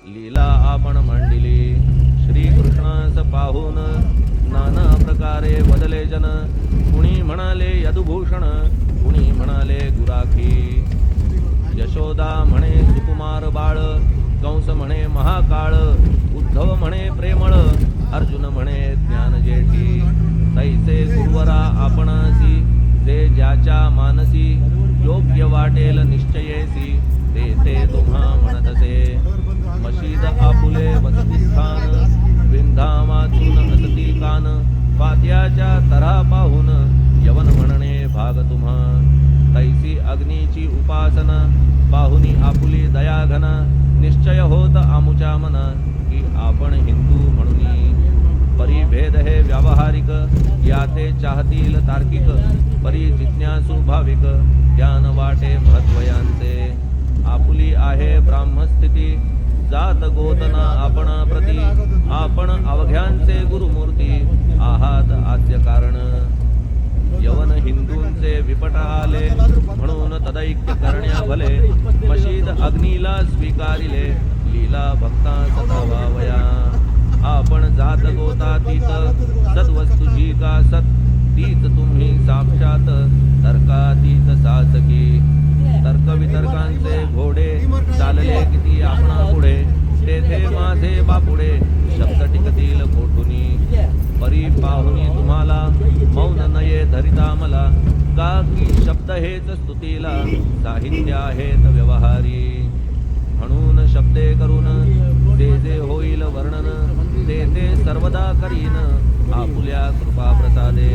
लीला आपण मांडिली. श्रीकृष्णास पाहून नाना प्रकारे बदले जन. कुणी म्हणाले यदुभूषण, कुणी म्हणाले गुराखी. यशोदा म्हणे सुकुमार बाळ, कंस म्हणे महाकाळ. उद्धव म्हणे प्रेमळ, अर्जुन म्हणे ज्ञान जेठी. तैसे गुरुवरा आपणासी, जे ज्याच्या मानसी. योग्य वाटेल निश्चयेसी, ते ते तुम्हा म्हणतसे. मशीद आपुले वसती स्थान, विंधामातून असती कान. फात्याच्या तरा पाहून यवन म्हणणे भाग तुम्हा. तैसी अग्नीची उपासना, पाहुनी आपुली दयाघन. निश्चय होत आमुच्या मना, की आपण हिंदू म्हणूनी. परिभेद हे व्यावहारिक, याते चाहतील तार्किक. परी जिज्ञासू भाविक, ज्ञान वाटे महत्वयांचे. आपुली आहे ब्राह्मस्थिती, जात गोतना आपणा प्रती. आपण अवघ्यांचे गुरुमूर्ती, आहात आद्य कारण. यवन हिंदूंचे विपट आले, म्हणून तदैक्य करण्या भले. मशीद अग्नीला स्वीकारिले, लीला भक्ता सदावावया. आपण जात गोतातीत, सद्वस्तुजी का सत. तीच तुम्ही साक्षात, तर्कातीत सासकी. तर्कवितर्कांचे घोडे, चालले किती आपणा पुढे. तेथे माझे बापुडे, शब्द टिकतील कोठुनी. परी पाहुनी तुम्हाला, मौन नये धरिता मला. का की शब्द हेच स्तुतीला, साहित्य आहेत व्यवहारी. म्हणून शब्दे करून जे जे होईल वर्णन, ते ते सर्वदा करीन आपुल्या कृपा प्रसादे.